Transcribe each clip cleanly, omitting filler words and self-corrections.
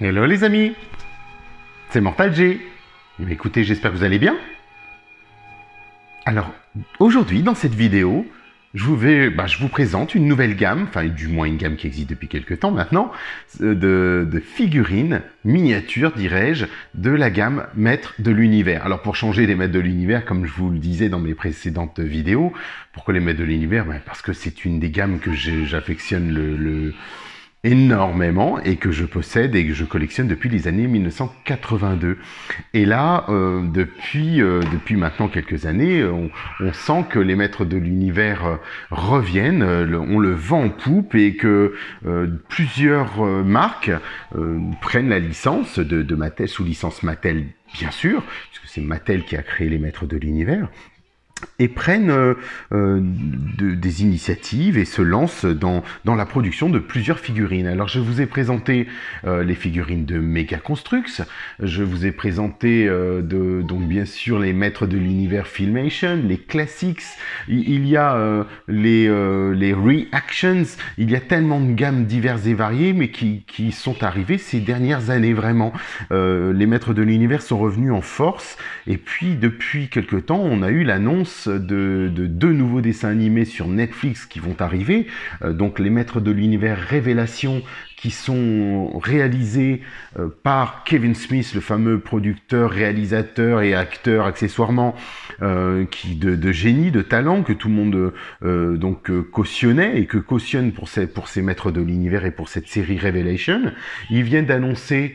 Hello les amis, c'est Mortal G. Écoutez, j'espère que vous allez bien. Alors, aujourd'hui, dans cette vidéo, je vous présente une nouvelle gamme, enfin du moins une gamme qui existe depuis quelques temps maintenant, de figurines miniatures, dirais-je, de la gamme Maîtres de l'Univers. Alors pour changer les Maîtres de l'Univers, comme je vous le disais dans mes précédentes vidéos, pourquoi les Maîtres de l'Univers? Parce que c'est une des gammes que j'affectionne énormément et que je possède et que je collectionne depuis les années 1982. Et là, depuis maintenant quelques années, on sent que les Maîtres de l'Univers reviennent, on le vend en poupe et que plusieurs marques prennent la licence de Mattel, sous licence Mattel bien sûr, puisque c'est Mattel qui a créé les Maîtres de l'Univers, et prennent des initiatives et se lancent dans la production de plusieurs figurines. Alors je vous ai présenté les figurines de Mega Construx, je vous ai présenté donc bien sûr les Maîtres de l'Univers Filmation, les Classics, il y a les Reactions, il y a tellement de gammes diverses et variées mais qui sont arrivées ces dernières années vraiment. Les Maîtres de l'Univers sont revenus en force et puis depuis quelque temps on a eu l'annonce de deux nouveaux dessins animés sur Netflix qui vont arriver, donc les Maîtres de l'Univers Révélation, qui sont réalisés par Kevin Smith, le fameux producteur, réalisateur et acteur accessoirement, de génie, de talent, que tout le monde cautionnait et que cautionne pour ces Maîtres de l'Univers et pour cette série Révélation. Ils viennent d'annoncer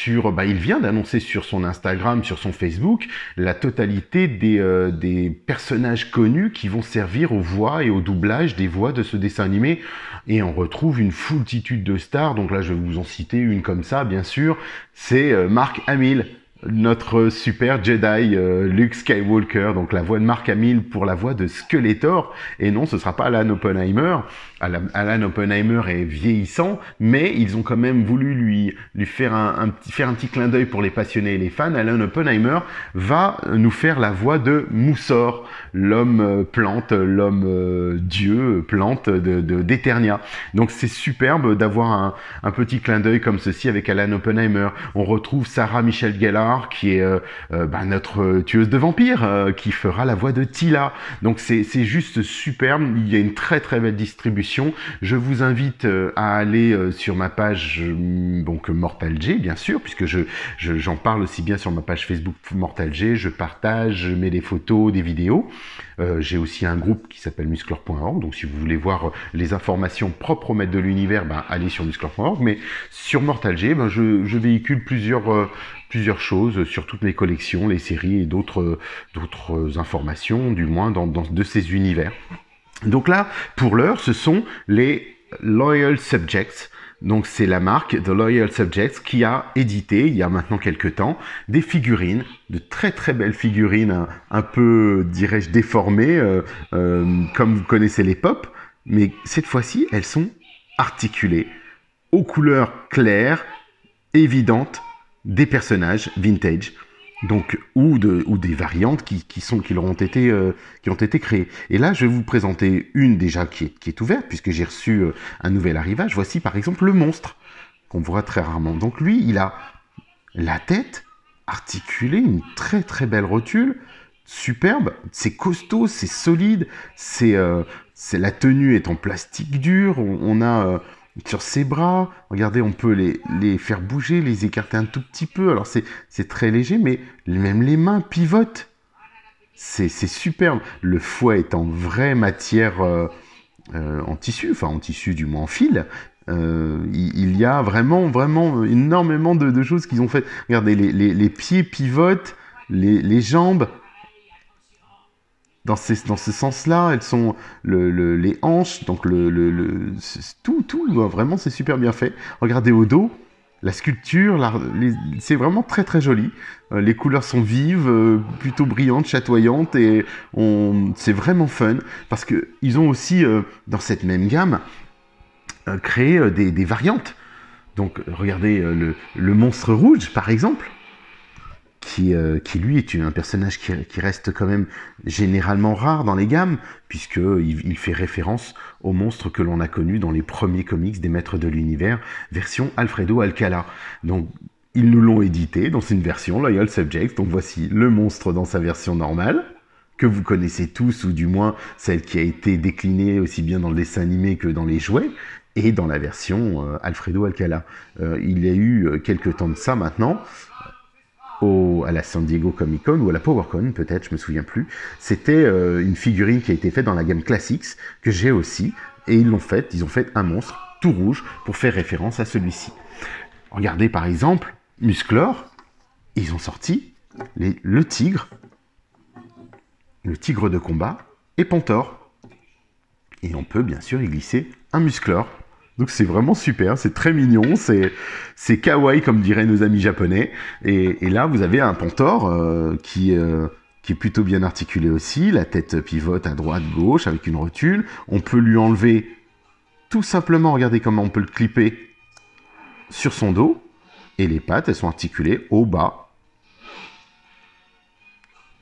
il vient d'annoncer sur son Instagram, sur son Facebook, la totalité des personnages connus qui vont servir aux voix et au doublage des voix de ce dessin animé. Et on retrouve une foultitude de stars. Donc là, je vais vous en citer une comme ça, bien sûr. C'est Mark Hamill, notre super Jedi Luke Skywalker, donc la voix de Mark Hamill pour la voix de Skeletor, et non, ce sera pas Alan Oppenheimer. Alan Oppenheimer est vieillissant, mais ils ont quand même voulu lui faire un petit clin d'œil pour les passionnés et les fans. Alan Oppenheimer va nous faire la voix de Moussor, l'homme plante, l'homme dieu plante d'Eternia. Donc c'est superbe d'avoir un petit clin d'œil comme ceci avec Alan Oppenheimer. On retrouve Sarah Michelle Gellar, qui est notre tueuse de vampires, qui fera la voix de Tila. Donc c'est juste superbe. Il y a une très très belle distribution. Je vous invite à aller sur ma page donc Mortal G, bien sûr, puisque j'en parle aussi bien sur ma page Facebook Mortal G. Je partage, je mets des photos, des vidéos. J'ai aussi un groupe qui s'appelle musclor.org, donc si vous voulez voir les informations propres aux Maîtres de l'Univers, allez sur musclor.org. Mais sur Mortal G, je véhicule plusieurs choses sur toutes les collections, les séries et d'autres informations, du moins de ces univers. Donc là, pour l'heure, ce sont les Loyal Subjects. Donc c'est la marque The Loyal Subjects qui a édité, il y a maintenant quelques temps, des figurines, de très très belles figurines, un peu, dirais-je, déformées, comme vous connaissez les pop, mais cette fois-ci, elles sont articulées, aux couleurs claires, évidentes, des personnages vintage. Donc, ou des variantes qui leur ont été créées. Et là, je vais vous présenter une déjà qui est ouverte, puisque j'ai reçu un nouvel arrivage. Voici par exemple le monstre, qu'on voit très rarement. Donc lui, il a la tête articulée, une très très belle rotule, superbe, c'est costaud, c'est solide, la tenue est en plastique dur, on a... sur ses bras, regardez, on peut les faire bouger, les écarter un tout petit peu. Alors c'est très léger, mais même les mains pivotent. C'est superbe. Le fouet est en vraie matière en tissu, enfin en tissu du moins en fil. Il y a vraiment énormément de choses qu'ils ont fait. Regardez, les pieds pivotent, les jambes. Dans ce sens-là, elles sont les hanches, donc tout, vraiment c'est super bien fait. Regardez au dos, la sculpture, c'est vraiment très très joli. Les couleurs sont vives, plutôt brillantes, chatoyantes, et c'est vraiment fun parce que ils ont aussi dans cette même gamme créé des variantes. Donc regardez le monstre rouge par exemple, qui lui est un personnage qui reste quand même généralement rare dans les gammes, puisqu'il fait référence au monstre que l'on a connu dans les premiers comics des Maîtres de l'Univers, version Alfredo Alcala. Donc ils nous l'ont édité dans une version Loyal Subjects, donc voici le monstre dans sa version normale, que vous connaissez tous, ou du moins celle qui a été déclinée aussi bien dans le dessin animé que dans les jouets, et dans la version Alfredo Alcala. Il y a eu quelques temps de ça maintenant, à la San Diego Comic Con ou à la PowerCon peut-être, je me souviens plus. C'était une figurine qui a été faite dans la gamme Classics, que j'ai aussi, et ils ont fait un monstre tout rouge pour faire référence à celui-ci. Regardez par exemple, Musclor, ils ont sorti le tigre de combat et Pantor. Et on peut bien sûr y glisser un Musclor. Donc c'est vraiment super, c'est très mignon, c'est kawaii comme diraient nos amis japonais. Et là vous avez un Pantor qui est plutôt bien articulé aussi, la tête pivote à droite, gauche avec une rotule. On peut lui enlever tout simplement, regardez comment on peut le clipper sur son dos. Et les pattes, elles sont articulées au bas.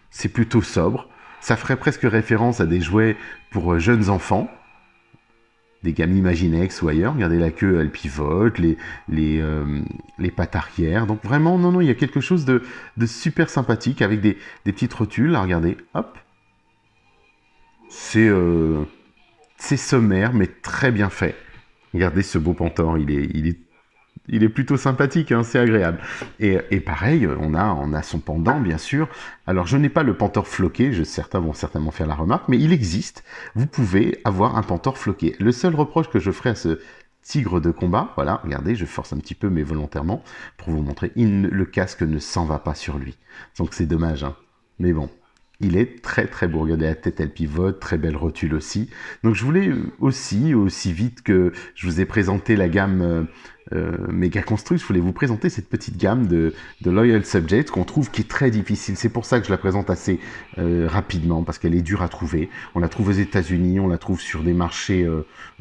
C'est plutôt sobre. Ça ferait presque référence à des jouets pour jeunes enfants. Des gammes Imaginext ou ailleurs. Regardez la queue, elle pivote, les pattes arrière. Donc vraiment, non, il y a quelque chose de super sympathique avec des petites rotules. Là, regardez, hop. C'est sommaire, mais très bien fait. Regardez ce beau Pantor, il est plutôt sympathique, hein, c'est agréable. Et pareil, on a son pendant, bien sûr. Alors, je n'ai pas le Pantor floqué, certains vont certainement faire la remarque, mais il existe. Vous pouvez avoir un Pantor floqué. Le seul reproche que je ferai à ce tigre de combat, voilà, regardez, je force un petit peu, mais volontairement, pour vous montrer, le casque ne s'en va pas sur lui. Donc, c'est dommage, hein. Mais bon. Il est très très beau, regardez la tête, elle pivote, très belle rotule aussi. Donc je voulais aussi vite que je vous ai présenté la gamme Mega Construct, je voulais vous présenter cette petite gamme de Loyal Subjects qu'on trouve qui est très difficile. C'est pour ça que je la présente assez rapidement, parce qu'elle est dure à trouver. On la trouve aux États-Unis, on la trouve sur des marchés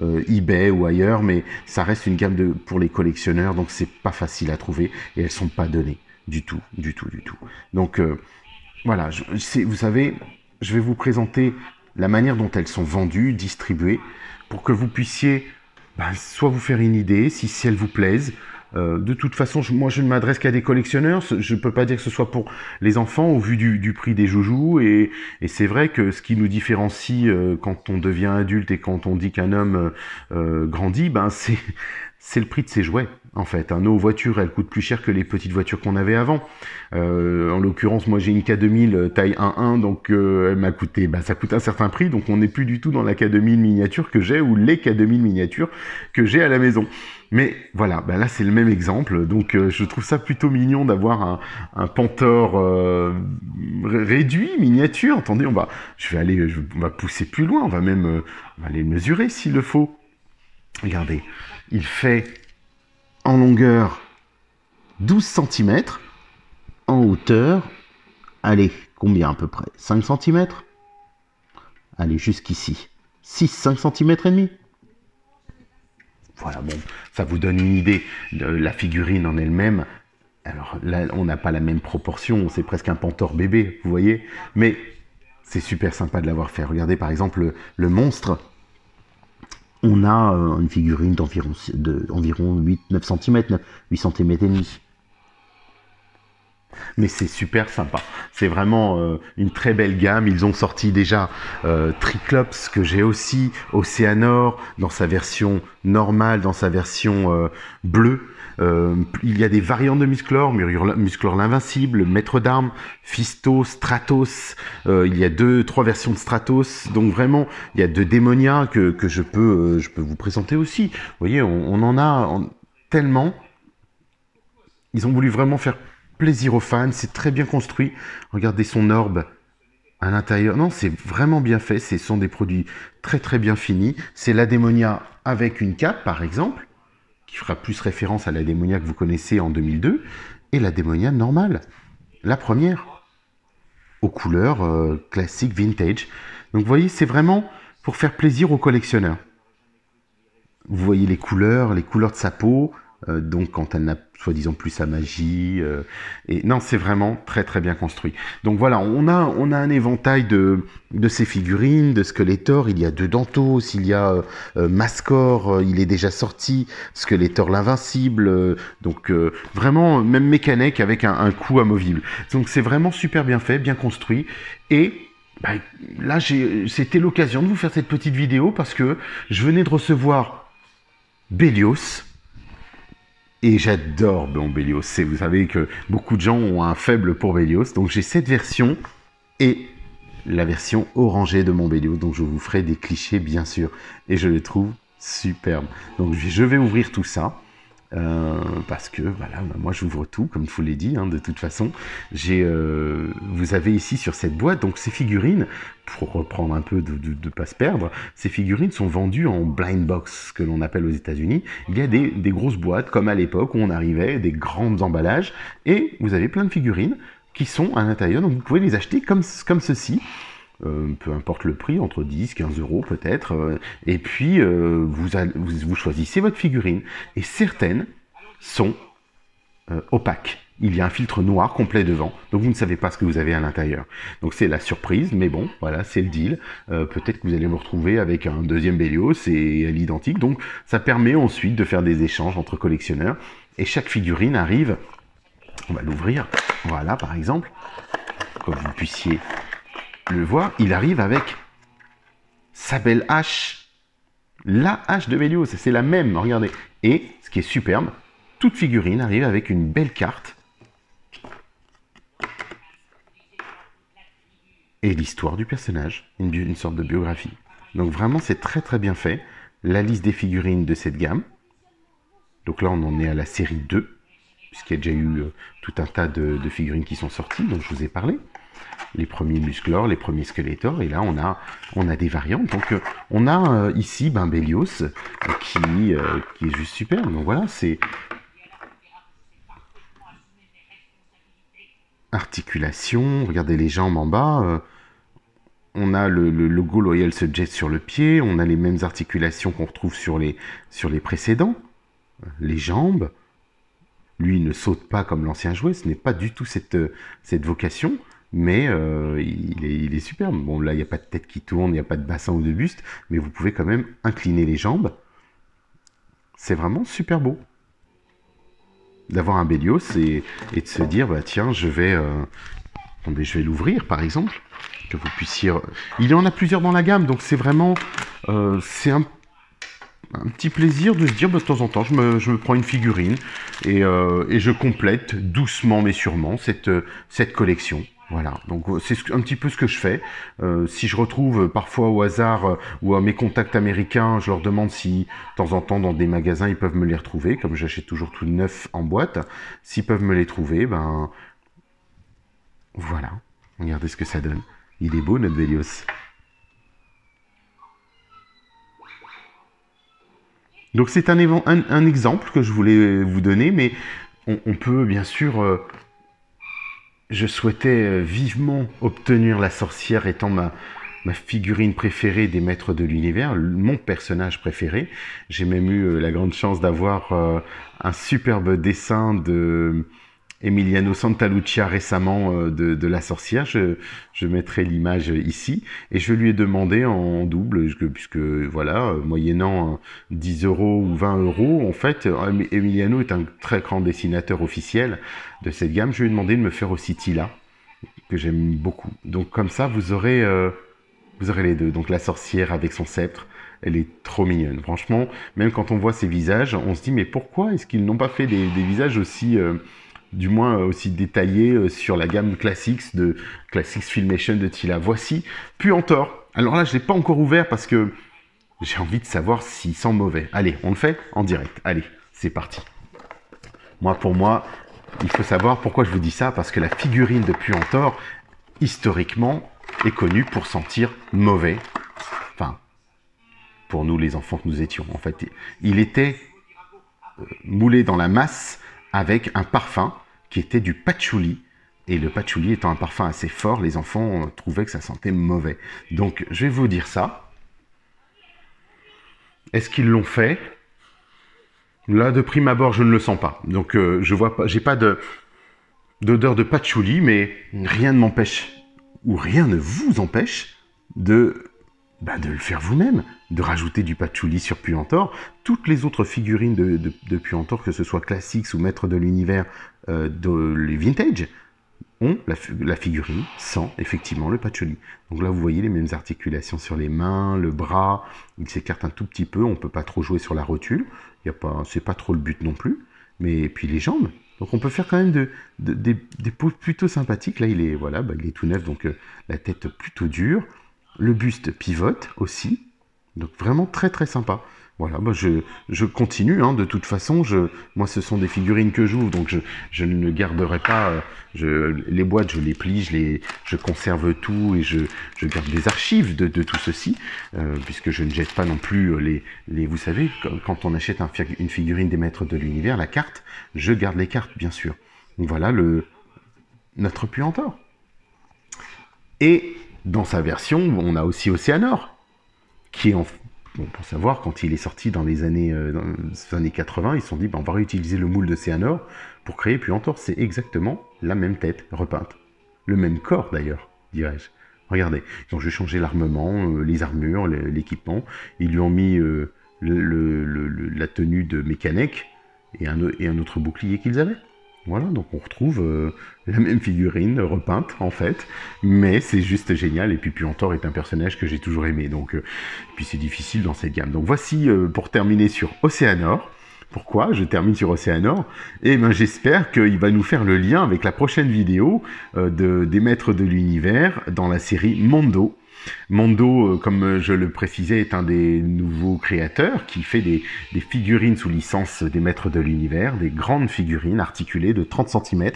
eBay ou ailleurs, mais ça reste une gamme pour les collectionneurs, donc c'est pas facile à trouver et elles sont pas données du tout. Donc voilà, vous savez, je vais vous présenter la manière dont elles sont vendues, distribuées, pour que vous puissiez soit vous faire une idée, si elles vous plaisent. De toute façon, moi je ne m'adresse qu'à des collectionneurs, je ne peux pas dire que ce soit pour les enfants au vu du prix des joujoux, et c'est vrai que ce qui nous différencie quand on devient adulte et quand on dit qu'un homme grandit, c'est le prix de ses jouets. En fait, nos voitures, elles coûtent plus cher que les petites voitures qu'on avait avant. En l'occurrence, moi j'ai une K2000 taille 1.1, donc elle m'a coûté, ça coûte un certain prix, donc on n'est plus du tout dans la K2000 miniature que j'ai, ou les K2000 miniatures que j'ai à la maison. Mais voilà, là c'est le même exemple, donc je trouve ça plutôt mignon d'avoir un Pantor réduit, miniature. Attendez, on va pousser plus loin, on va aller le mesurer s'il le faut. Regardez, il fait en longueur 12 cm, en hauteur, allez, combien à peu près? 5 cm? Allez, jusqu'ici. 5 cm et demi. Voilà, bon, ça vous donne une idée de la figurine en elle-même. Alors là, on n'a pas la même proportion, c'est presque un Pantor bébé, vous voyez? Mais c'est super sympa de l'avoir fait. Regardez par exemple le monstre. On a une figurine d'environ 8-9 cm, 8 cm et demi. Mais c'est super sympa. C'est vraiment une très belle gamme. Ils ont sorti déjà Triclops, que j'ai aussi, Océanor, dans sa version normale, dans sa version bleue. Il y a des variantes de Musclor, Musclor l'Invincible, Maître d'Armes, Fisto, Stratos. Il y a 2-3 versions de Stratos. Donc vraiment, il y a de Démonia que je peux vous présenter aussi. Vous voyez, on en a tellement. Ils ont voulu vraiment faire plaisir aux fans. C'est très bien construit. Regardez son orbe à l'intérieur. Non, c'est vraiment bien fait. Ce sont des produits très très bien finis. C'est la Démonia avec une cape, par exemple, qui fera plus référence à la Démonia que vous connaissez en 2002, et la Démonia normale, la première, aux couleurs classiques vintage. Donc vous voyez, c'est vraiment pour faire plaisir aux collectionneurs. Vous voyez les couleurs de sa peau, donc quand elle n'a soi-disant plus sa magie. Et non, c'est vraiment très très bien construit. Donc voilà, on a un éventail de ces figurines, de Skeletor. Il y a 2 Dantos, il y a Mascor, il est déjà sorti, Skeletor l'Invincible, donc vraiment même mécanique avec un coup amovible. Donc c'est vraiment super bien fait, bien construit. Et bah, là, c'était l'occasion de vous faire cette petite vidéo parce que je venais de recevoir Bélios. Et j'adore mon Bélios. Vous savez que beaucoup de gens ont un faible pour Bélios. Donc j'ai cette version et la version orangée de mon Bélios. Donc je vous ferai des clichés bien sûr. Et je les trouve superbes. Donc je vais ouvrir tout ça. Parce que voilà, moi j'ouvre tout, comme je vous l'ai dit, hein, de toute façon. Vous avez ici sur cette boîte, donc ces figurines, pour reprendre un peu de pas se perdre, ces figurines sont vendues en blind box, que l'on appelle aux États-Unis. Il y a des grosses boîtes, comme à l'époque où on arrivait, des grands emballages, et vous avez plein de figurines qui sont à l'intérieur, donc vous pouvez les acheter comme ceci. Peu importe le prix, entre 10, 15 euros peut-être, et puis vous choisissez votre figurine. Et certaines sont opaques. Il y a un filtre noir complet devant, donc vous ne savez pas ce que vous avez à l'intérieur. Donc c'est la surprise, mais bon, voilà, c'est le deal. Peut-être que vous allez me retrouver avec un deuxième Bélios et à l'identique, donc ça permet ensuite de faire des échanges entre collectionneurs. Et chaque figurine arrive, on va l'ouvrir, voilà par exemple, comme vous puissiez le voir, il arrive avec sa belle hache, la hache de Bélios, c'est la même, regardez. Et ce qui est superbe, toute figurine arrive avec une belle carte et l'histoire du personnage, une sorte de biographie. Donc vraiment, c'est très très bien fait. La liste des figurines de cette gamme. Donc là, on en est à la série 2, puisqu'il y a déjà eu tout un tas de figurines qui sont sorties, dont je vous ai parlé. Les premiers Musclor, les premiers Skeletor, et là on a des variantes. Donc on a ici Bélios qui est juste super. Donc voilà, c'est articulation, regardez les jambes en bas, on a le logo Loyal Subject sur le pied, on a les mêmes articulations qu'on retrouve sur les précédents, les jambes. Lui ne saute pas comme l'ancien jouet, ce n'est pas du tout cette vocation. Mais il est superbe. Bon, là, il n'y a pas de tête qui tourne, il n'y a pas de bassin ou de buste, mais vous pouvez quand même incliner les jambes. C'est vraiment super beau d'avoir un Bélios et de se dire, bah tiens, je vais l'ouvrir, par exemple, que vous puissiez... Il y en a plusieurs dans la gamme, donc c'est vraiment... c'est un petit plaisir de se dire, bah, de temps en temps, je me prends une figurine et je complète doucement mais sûrement cette collection. Voilà, donc c'est un petit peu ce que je fais. Si je retrouve parfois au hasard ou à mes contacts américains, je leur demande si, de temps en temps, dans des magasins, ils peuvent me les retrouver, comme j'achète toujours tout neuf en boîte. S'ils peuvent me les trouver, ben... Voilà, regardez ce que ça donne. Il est beau, notre Bélios. Donc c'est un exemple que je voulais vous donner, mais on peut bien sûr... Je souhaitais vivement obtenir la sorcière étant ma figurine préférée des maîtres de l'univers, mon personnage préféré. J'ai même eu la grande chance d'avoir un superbe dessin de Emiliano Santalucia récemment de la sorcière. Je mettrai l'image ici et je lui ai demandé en double, puisque voilà, moyennant 10 euros ou 20 euros, en fait, Emiliano est un très grand dessinateur officiel de cette gamme. Je lui ai demandé de me faire aussi Tila, que j'aime beaucoup. Donc comme ça, vous aurez les deux. Donc la sorcière avec son sceptre, elle est trop mignonne. Franchement, même quand on voit ses visages, on se dit mais pourquoi est-ce qu'ils n'ont pas fait des visages aussi... du moins aussi détaillés sur la gamme Classics Filmation de Tila. Voici Puantor. Alors là, je ne l'ai pas encore ouvert parce que j'ai envie de savoir s'il sent mauvais. Allez, on le fait en direct. Allez, c'est parti. Pour moi, il faut savoir pourquoi je vous dis ça, parce que la figurine de Puantor, historiquement, est connue pour sentir mauvais. Enfin, pour nous, les enfants que nous étions. En fait, il était moulé dans la masse avec un parfum qui était du patchouli. Et le patchouli étant un parfum assez fort, les enfants trouvaient que ça sentait mauvais. Donc, je vais vous dire ça. Est-ce qu'ils l'ont fait? Là, de prime abord, je ne le sens pas. Donc, je vois pas, j'ai pas d'odeur de patchouli, mais rien ne m'empêche, ou rien ne vous empêche de le faire vous-même, de rajouter du patchouli sur Puantor. Toutes les autres figurines de Puantor, que ce soit classiques ou maîtres de l'univers, les vintage, ont la figurine sans effectivement le patchouli. Donc là, vous voyez les mêmes articulations sur les mains, le bras, il s'écarte un tout petit peu, on ne peut pas trop jouer sur la rotule, c'est pas trop le but non plus, mais puis les jambes. Donc on peut faire quand même des poses plutôt sympathiques. Là, il est tout neuf, donc la tête plutôt dure. Le buste pivote aussi, donc vraiment très très sympa. Voilà, je continue, hein, de toute façon, moi ce sont des figurines que j'ouvre, donc je ne garderai pas, les boîtes je les plie, je conserve tout et je garde des archives de tout ceci, puisque je ne jette pas non plus vous savez, quand on achète une figurine des maîtres de l'univers, la carte, je garde les cartes bien sûr. Donc voilà notre Puantor. Et dans sa version, on a aussi Oceanor, qui est pour savoir, quand il est sorti dans les années 80, ils se sont dit, on va réutiliser le moule de Oceanor pour créer Puantor. C'est exactement la même tête repeinte. Le même corps d'ailleurs, dirais-je. Regardez, ils ont juste changé l'armement, les armures, l'équipement. Ils lui ont mis la tenue de mécanique et un autre bouclier qu'ils avaient. Voilà, donc on retrouve la même figurine repeinte en fait, mais c'est juste génial. Et puis Puantor est un personnage que j'ai toujours aimé, donc puis c'est difficile dans cette gamme. Donc voici pour terminer sur Oceanor. Pourquoi je termine sur Oceanor? Eh ben j'espère qu'il va nous faire le lien avec la prochaine vidéo des maîtres de l'univers dans la série Mondo. Mondo, comme je le précisais, est un des nouveaux créateurs qui fait des figurines sous licence des maîtres de l'univers, des grandes figurines articulées de 30 cm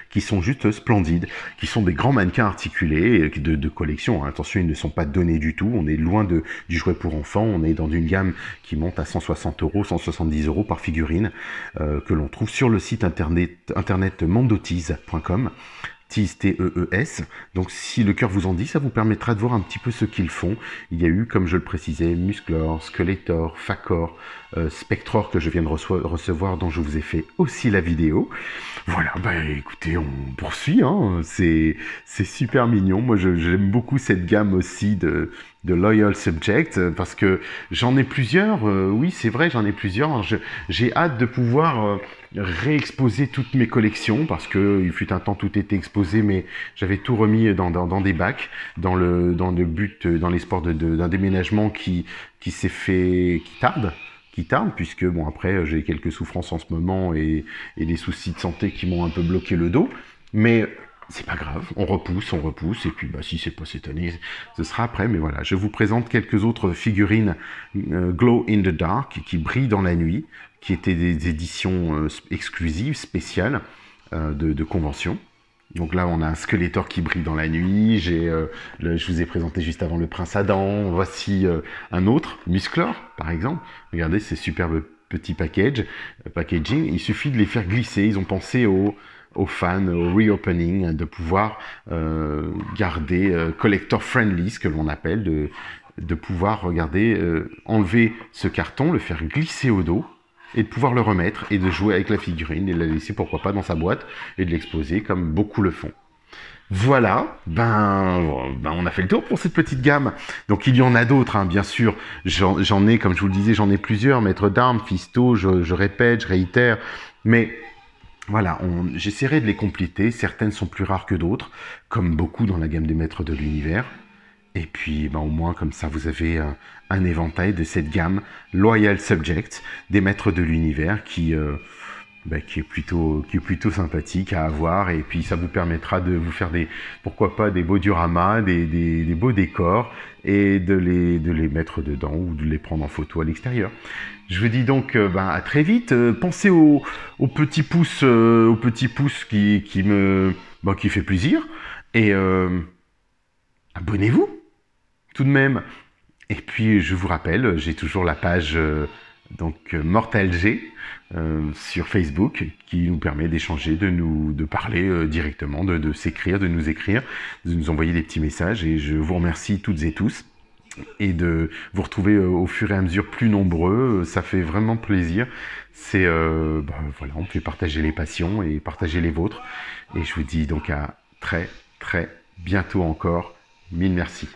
qui sont juste splendides, qui sont des grands mannequins articulés de collection. Attention, ils ne sont pas donnés du tout, on est loin du jouet pour enfants, on est dans une gamme qui monte à 160 €, 170 € par figurine, que l'on trouve sur le site internet mondotease.com. Tees. Donc si le cœur vous en dit, ça vous permettra de voir un petit peu ce qu'ils font. Il y a eu, comme je le précisais, Musclor, Skeletor, Fakor, Spectror que je viens de recevoir, dont je vous ai fait aussi la vidéo. Voilà, écoutez, on poursuit, hein. C'est super mignon. Moi j'aime beaucoup cette gamme aussi de Loyal Subject, parce que j'en ai plusieurs, oui c'est vrai, j'en ai plusieurs. J'ai hâte de pouvoir réexposer toutes mes collections, parce que il fut un temps tout était exposé, mais j'avais tout remis dans des bacs, dans l'espoir d'un déménagement qui tarde, puisque bon après j'ai quelques souffrances en ce moment et des soucis de santé qui m'ont un peu bloqué le dos, mais c'est pas grave, on repousse, et puis si c'est pas cette année, ce sera après, mais voilà, je vous présente quelques autres figurines Glow in the Dark, qui brillent dans la nuit, qui étaient des éditions exclusives, spéciales, de convention. Donc là, on a un Skeletor qui brille dans la nuit, je vous ai présenté juste avant le Prince Adam, voici un autre, Musclor, par exemple. Regardez ces superbes petits packaging, il suffit de les faire glisser, ils ont pensé aux fans, au reopening, de pouvoir garder collector friendly, ce que l'on appelle, de pouvoir enlever ce carton, le faire glisser au dos, et de pouvoir le remettre, et de jouer avec la figurine, et de la laisser pourquoi pas dans sa boîte, et de l'exposer comme beaucoup le font. Voilà, on a fait le tour pour cette petite gamme. Donc il y en a d'autres, hein, bien sûr. J'en ai, comme je vous le disais, j'en ai plusieurs, maître d'armes, Fisto, je répète, je réitère, mais voilà, j'essaierai de les compléter. Certaines sont plus rares que d'autres, comme beaucoup dans la gamme des maîtres de l'univers. Et puis, au moins, comme ça, vous avez un éventail de cette gamme Loyal Subject des maîtres de l'univers qui est plutôt sympathique à avoir. Et puis, ça vous permettra de vous faire pourquoi pas des beaux dioramas, des beaux décors, et de les mettre dedans ou de les prendre en photo à l'extérieur. Je vous dis donc à très vite. Pensez au petit pouce, qui fait plaisir, et abonnez-vous tout de même. Et puis je vous rappelle, j'ai toujours la page Mortal G sur Facebook, qui nous permet d'échanger, de parler directement, de s'écrire, de nous écrire, de nous envoyer des petits messages, et je vous remercie toutes et tous. et de vous retrouver au fur et à mesure plus nombreux. Ça fait vraiment plaisir. C'est voilà, on peut partager les passions et partager les vôtres. Et je vous dis donc à très très bientôt encore. Mille merci.